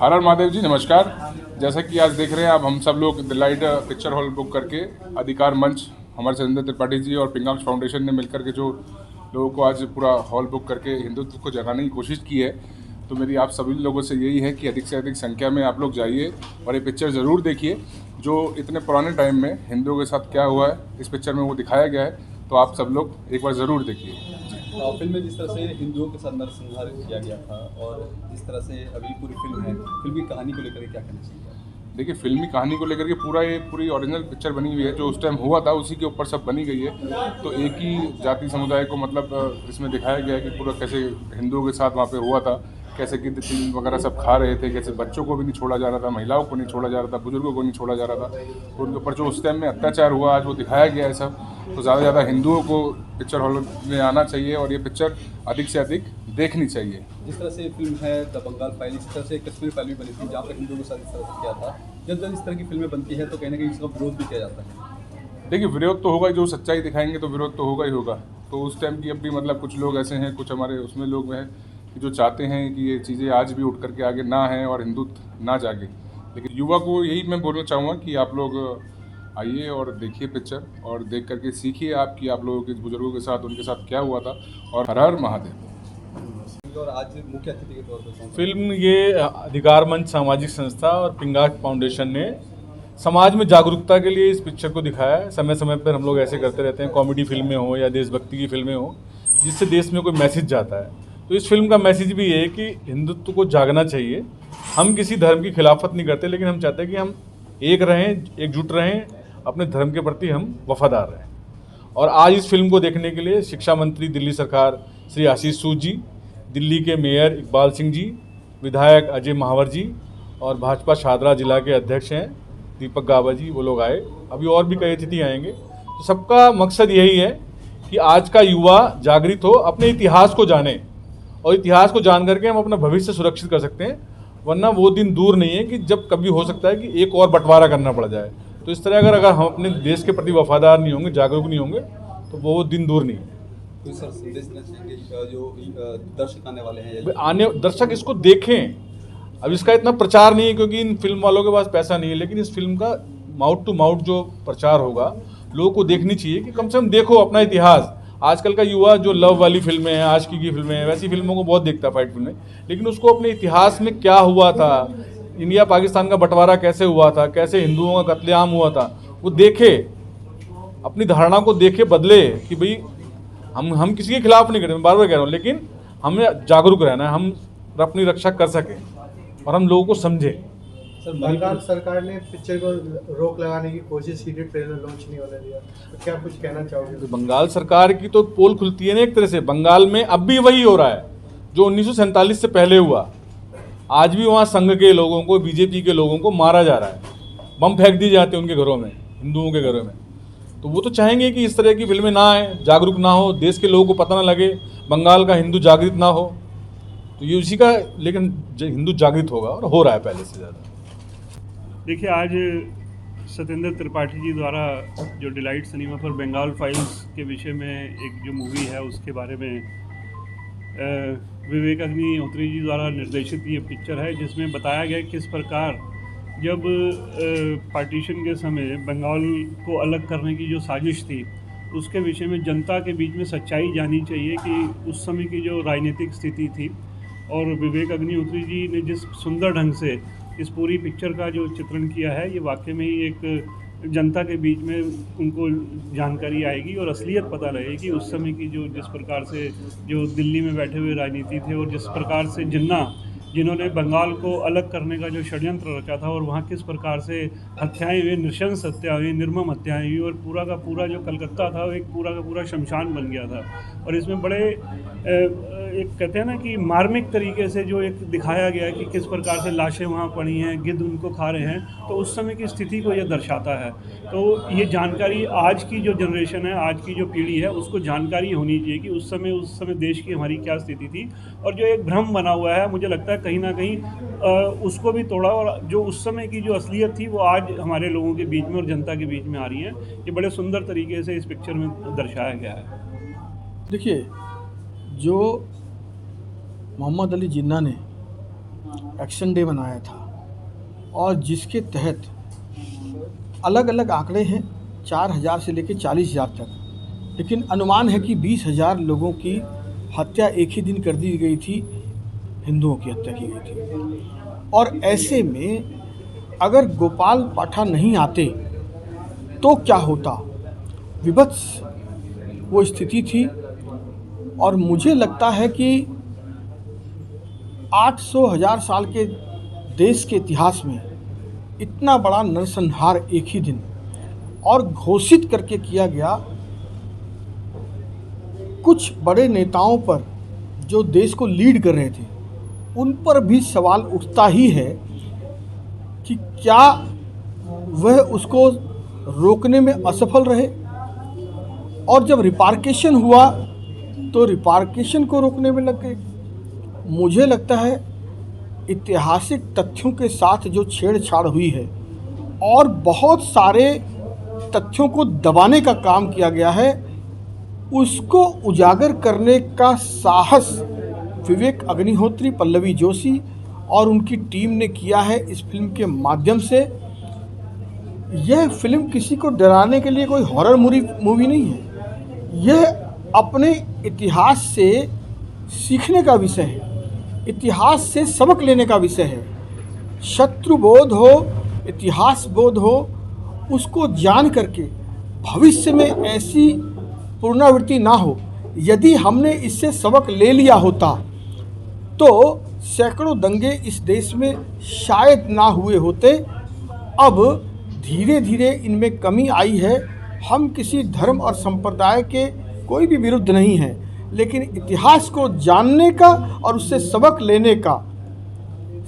हर हर महादेव जी, नमस्कार। जैसा कि आज देख रहे हैं आप, हम सब लोग डिलाइट पिक्चर हॉल बुक करके अधिकार मंच, हमारे सतेंद्र त्रिपाठी जी और पिंगाक्ष फाउंडेशन ने मिलकर के जो लोगों को आज पूरा हॉल बुक करके हिंदुत्व को जगाने की कोशिश की है। तो मेरी आप सभी लोगों से यही है कि अधिक से अधिक संख्या में आप लोग जाइए और ये पिक्चर ज़रूर देखिए। जो इतने पुराने टाइम में हिंदुओं के साथ क्या हुआ है इस पिक्चर में वो दिखाया गया है, तो आप सब लोग एक बार ज़रूर देखिए। फिल्म में जिस तरह से हिंदुओं के साथ नरसंहार किया गया था और जिस तरह से अभी पूरी फिल्म है, फिल्म की कहानी को लेकर क्या कहना चाहिए? देखिए, फिल्मी कहानी को लेकर के पूरी ओरिजिनल पिक्चर बनी हुई है, जो उस टाइम हुआ था उसी के ऊपर सब बनी गई है। तो एक ही जाति समुदाय को मतलब इसमें दिखाया गया है कि पूरा कैसे हिंदुओं के साथ वहाँ पे हुआ था, कैसे गिद्ध चील वगैरह सब खा रहे थे, कैसे बच्चों को भी नहीं छोड़ा जा रहा था, महिलाओं को नहीं छोड़ा जा रहा था, बुजुर्गों को नहीं छोड़ा जा रहा था। तो उनके ऊपर जो उस टाइम में अत्याचार हुआ आज वो दिखाया गया है सब। तो ज़्यादा से ज़्यादा हिंदुओं को पिक्चर हॉल में आना चाहिए और ये पिक्चर अधिक से अधिक देखनी चाहिए। जिस तरह से फिल्म है द बंगाल फाइल, इस तरह से कश्मीर फाइल भी बनी थी जहाँ पर हिंदुओं के साथ इस तरह से किया था। जब इस तरह की फिल्में बनती है तो कहीं ना कहीं इसका विरोध भी किया जाता है। देखिए, विरोध तो होगा ही, जो सच्चाई दिखाएंगे तो विरोध तो होगा ही होगा। तो उस टाइम की अब भी मतलब कुछ लोग ऐसे हैं, कुछ हमारे उसमें लोग हैं कि जो चाहते हैं कि ये चीज़ें आज भी उठ करके आगे ना हैं और हिंदुत्व ना जागे। लेकिन युवा को यही मैं बोलना चाहूँगा कि आप लोग आइए और देखिए पिक्चर, और देख करके सीखिए आप कि आप लोगों के बुजुर्गों के साथ उनके साथ क्या हुआ था। और हर हर महादेव। और आज मुख्य अतिथि के तौर पर फिल्म ये अधिकार मंच सामाजिक संस्था और पिंगाक्ष फाउंडेशन ने समाज में जागरूकता के लिए इस पिक्चर को दिखाया है। समय समय पर हम लोग ऐसे करते रहते हैं, कॉमेडी फिल्में हो या देशभक्ति की फिल्में हो, जिससे देश में कोई मैसेज जाता है। तो इस फिल्म का मैसेज भी ये है कि हिंदुत्व को जागना चाहिए। हम किसी धर्म की खिलाफत नहीं करते, लेकिन हम चाहते हैं कि हम एक रहें, एकजुट रहें, अपने धर्म के प्रति हम वफादार रहें। और आज इस फिल्म को देखने के लिए शिक्षा मंत्री दिल्ली सरकार श्री आशीष सूद जी, दिल्ली के मेयर इकबाल सिंह जी, विधायक अजय महावर जी और भाजपा शाहदरा जिला के अध्यक्ष हैं दीपक गाबा जी, वो लोग आए। अभी और भी कई अतिथि आएंगे। तो सबका मकसद यही है कि आज का युवा जागृत हो, अपने इतिहास को जाने, और इतिहास को जान करके हम अपना भविष्य सुरक्षित कर सकते हैं। वरना वो दिन दूर नहीं है कि जब कभी हो सकता है कि एक और बंटवारा करना पड़ जाए। तो इस तरह अगर हम अपने देश के प्रति वफादार नहीं होंगे, जागरूक नहीं होंगे, तो वो दिन दूर नहीं है। तो सर संदेश देना चाहेंगे जो दर्शक आने वाले हैं, आने दर्शक इसको देखें। अब इसका इतना प्रचार नहीं है क्योंकि इन फिल्म वालों के पास पैसा नहीं है, लेकिन इस फिल्म का माउथ टू माउथ जो प्रचार होगा, लोगों को देखनी चाहिए कि कम से कम देखो अपना इतिहास। आजकल का युवा जो लव वाली फिल्में हैं, आशिकी की फिल्में हैं, वैसी फिल्मों को बहुत देखता है, फाइट फिल्में, लेकिन उसको अपने इतिहास में क्या हुआ था, इंडिया पाकिस्तान का बंटवारा कैसे हुआ था, कैसे हिंदुओं का कत्लेआम हुआ था, वो देखे, अपनी धारणा को देखे, बदले कि भाई हम किसी के खिलाफ नहीं करते, मैं बार बार कह रहा हूँ, लेकिन हमें जागरूक रहना है, हम अपनी रक्षा कर सकें और हम लोगों को समझें। सर, बंगाल सरकार ने पिक्चर को रोक लगाने की कोशिश की थी, ट्रेलर लॉन्च नहीं होने दिया, तो क्या कुछ कहना चाहोगे? तो बंगाल सरकार की तो पोल खुलती है ना एक तरह से। बंगाल में अब भी वही हो रहा है जो 1947 से पहले हुआ। आज भी वहाँ संघ के लोगों को, बीजेपी के लोगों को मारा जा रहा है, बम फेंक दिए जाते हैं उनके घरों में, हिंदुओं के घरों में। तो वो तो चाहेंगे कि इस तरह की फिल्में ना आए, जागरूक ना हो, देश के लोगों को पता ना लगे, बंगाल का हिंदू जागृत ना हो। तो ये उसी का, लेकिन हिंदू जागृत होगा और हो रहा है पहले से ज़्यादा। देखिए, आज सतेंद्र त्रिपाठी जी द्वारा जो डिलाइट सिनेमा पर बंगाल फाइल्स के विषय में एक जो मूवी है उसके बारे में विवेक अग्निहोत्री जी द्वारा निर्देशित ये पिक्चर है, जिसमें बताया गया किस प्रकार जब पार्टीशन के समय बंगाल को अलग करने की जो साजिश थी उसके विषय में जनता के बीच में सच्चाई जानी चाहिए कि उस समय की जो राजनीतिक स्थिति थी। और विवेक अग्निहोत्री जी ने जिस सुंदर ढंग से इस पूरी पिक्चर का जो चित्रण किया है, ये वाकई में ही एक जनता के बीच में उनको जानकारी आएगी और असलियत पता लगेगी उस समय की जो जिस प्रकार से जो दिल्ली में बैठे हुए राजनीति थे और जिस प्रकार से जिन्होंने बंगाल को अलग करने का जो षड्यंत्र रचा था और वहाँ किस प्रकार से हत्याएं हुई, नृशंस हत्या हुई, निर्मम हत्याएं हुई और पूरा का पूरा जो कलकत्ता था वो एक पूरा का पूरा शमशान बन गया था। और इसमें बड़े एक कहते हैं ना कि मार्मिक तरीके से जो एक दिखाया गया है कि किस प्रकार से लाशें वहाँ पड़ी हैं, गिद्ध उनको खा रहे हैं, तो उस समय की स्थिति को यह दर्शाता है। तो ये जानकारी आज की जो जनरेशन है, आज की जो पीढ़ी है, उसको जानकारी होनी चाहिए कि उस समय देश की हमारी क्या स्थिति थी। और जो एक भ्रम बना हुआ है, मुझे लगता है कहीं ना कहीं उसको भी तोड़ा, और जो उस समय की जो असलियत थी वो आज हमारे लोगों के बीच में और जनता के बीच में आ रही है। ये बड़े सुंदर तरीके से इस पिक्चर में दर्शाया गया है। देखिए, जो मोहम्मद अली जिन्ना ने एक्शन डे मनाया था और जिसके तहत अलग अलग आंकड़े हैं 4,000 से लेकर 40,000 तक, लेकिन अनुमान है कि 20,000 लोगों की हत्या एक ही दिन कर दी गई थी, हिंदुओं की हत्या की गई थी। और ऐसे में अगर गोपाल पाठा नहीं आते तो क्या होता, विभत्स वो स्थिति थी। और मुझे लगता है कि 800,000 साल के देश के इतिहास में इतना बड़ा नरसंहार एक ही दिन और घोषित करके किया गया। कुछ बड़े नेताओं पर जो देश को लीड कर रहे थे उन पर भी सवाल उठता ही है कि क्या वह उसको रोकने में असफल रहे, और जब रिपार्केशन हुआ तो रिपार्केशन को रोकने में लग गए। मुझे लगता है ऐतिहासिक तथ्यों के साथ जो छेड़छाड़ हुई है और बहुत सारे तथ्यों को दबाने का काम किया गया है, उसको उजागर करने का साहस विवेक अग्निहोत्री, पल्लवी जोशी और उनकी टीम ने किया है इस फिल्म के माध्यम से। यह फिल्म किसी को डराने के लिए कोई हॉरर मूवी नहीं है, यह अपने इतिहास से सीखने का विषय है, इतिहास से सबक लेने का विषय है। शत्रु बोध हो, इतिहास बोध हो, उसको जान करके भविष्य में ऐसी पुनरावृत्ति ना हो। यदि हमने इससे सबक ले लिया होता तो सैकड़ों दंगे इस देश में शायद ना हुए होते। अब धीरे धीरे इनमें कमी आई है। हम किसी धर्म और संप्रदाय के कोई भी विरुद्ध नहीं है, लेकिन इतिहास को जानने का और उससे सबक लेने का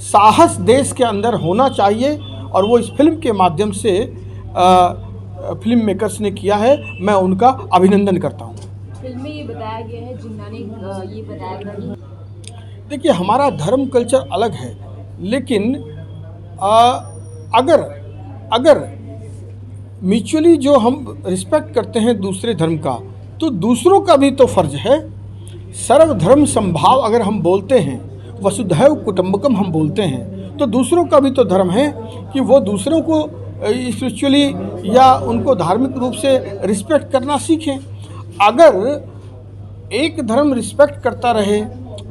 साहस देश के अंदर होना चाहिए, और वो इस फिल्म के माध्यम से फिल्म मेकर्स ने किया है। मैं उनका अभिनंदन करता हूँ। फिल्म में ये बताया गया है, जिन्ना ने ये बताया गया कि देखिए, हमारा धर्म कल्चर अलग है, लेकिन अगर म्यूचुअली जो हम रिस्पेक्ट करते हैं दूसरे धर्म का, तो दूसरों का भी तो फर्ज है। सर्वधर्म समभाव अगर हम बोलते हैं, वसुधैव कुटुंबकम हम बोलते हैं, तो दूसरों का भी तो धर्म है कि वो दूसरों को स्पिरिचुअली या उनको धार्मिक रूप से रिस्पेक्ट करना सीखें। अगर एक धर्म रिस्पेक्ट करता रहे,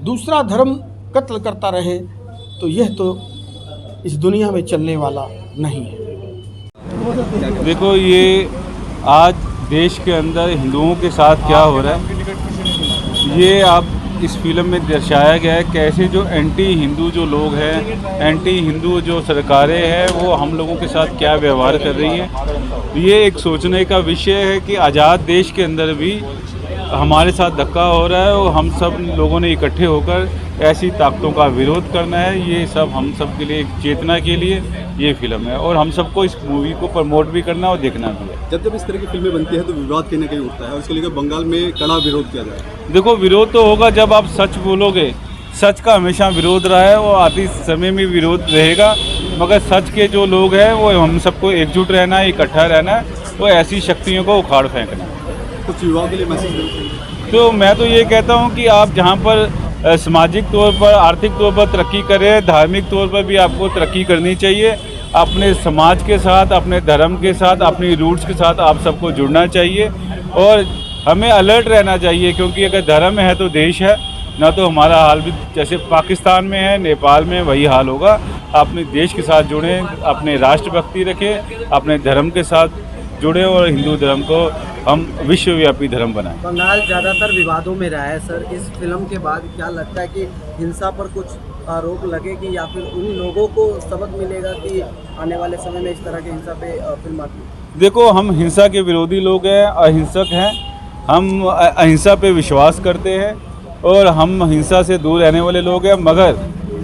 दूसरा धर्म कत्ल करता रहे, तो यह तो इस दुनिया में चलने वाला नहीं है। देखो, ये आज देश के अंदर हिंदुओं के साथ क्या हो रहा है, ये आप इस फिल्म में दर्शाया गया है। कैसे जो एंटी हिंदू जो लोग हैं, एंटी हिंदू जो सरकारें हैं, वो हम लोगों के साथ क्या व्यवहार कर रही हैं। ये एक सोचने का विषय है कि आज़ाद देश के अंदर भी हमारे साथ धक्का हो रहा है, और हम सब लोगों ने इकट्ठे होकर ऐसी ताकतों का विरोध करना है। ये सब हम सब के लिए एक चेतना के लिए ये फिल्म है, और हम सबको इस मूवी को प्रमोट भी करना और देखना भी है। जब इस तरह की फिल्में बनती है तो विवाद कहीं ना कहीं उठता है, और इसको लेकर बंगाल में कड़ा विरोध किया जाए। देखो, विरोध तो होगा जब आप सच बोलोगे। सच का हमेशा विरोध रहा है, और आते समय में विरोध रहेगा, मगर सच के जो लोग हैं वो हम सबको एकजुट रहना है, इकट्ठा रहना है, तो ऐसी शक्तियों को उखाड़ फेंकना है। कुछ युवाओं के लिए मैसेज दें। तो मैं तो ये कहता हूँ कि आप जहाँ पर सामाजिक तौर पर, आर्थिक तौर पर तरक्की करें, धार्मिक तौर पर भी आपको तरक्की करनी चाहिए। अपने समाज के साथ, अपने धर्म के साथ, अपनी रूट्स के साथ आप सबको जुड़ना चाहिए, और हमें अलर्ट रहना चाहिए, क्योंकि अगर धर्म है तो देश है। ना तो हमारा हाल भी जैसे पाकिस्तान में है, नेपाल में वही हाल होगा। अपने देश के साथ जुड़ें, अपने राष्ट्रभक्ति रखें, अपने धर्म के साथ जुड़े, और हिंदू धर्म को हम विश्वव्यापी धर्म बनाएं। बंगाल ज़्यादातर विवादों में रहा है सर। इस फिल्म के बाद क्या लगता है कि हिंसा पर कुछ रोक लगेगी, या फिर उन लोगों को सबक मिलेगा कि आने वाले समय में इस तरह की हिंसा पे फिल्म आती है? देखो, हम हिंसा के विरोधी लोग हैं, अहिंसक हैं। हम अहिंसा पे विश्वास करते हैं, और हम हिंसा से दूर रहने वाले लोग हैं, मगर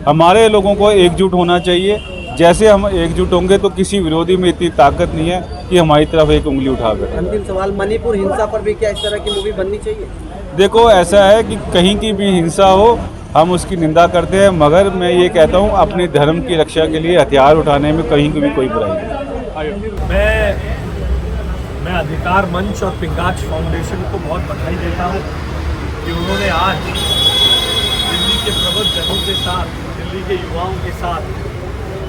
हमारे लोगों को एकजुट होना चाहिए। जैसे हम एकजुट होंगे तो किसी विरोधी में इतनी ताकत नहीं है कि हमारी तरफ एक उंगली उठा बैठे। अंतिम सवाल, मणिपुर हिंसा पर भी क्या इस तरह की मूवी बननी चाहिए? देखो, ऐसा है कि कहीं की भी हिंसा हो, हम उसकी निंदा करते हैं, मगर मैं ये कहता हूँ अपने धर्म की रक्षा के लिए हथियार उठाने में कहीं की भी कोई बुराई नहीं। मैं अधिकार मंच और पिंगाक्ष फाउंडेशन को बहुत बधाई देता हूँ कि उन्होंने आज दिल्ली के प्रबुद्ध जनों के साथ दिल्ली के युवाओं के साथ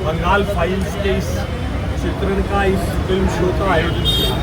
बंगाल फाइल्स के इस चित्रण का, इस फिल्म शो का आयोजन किया।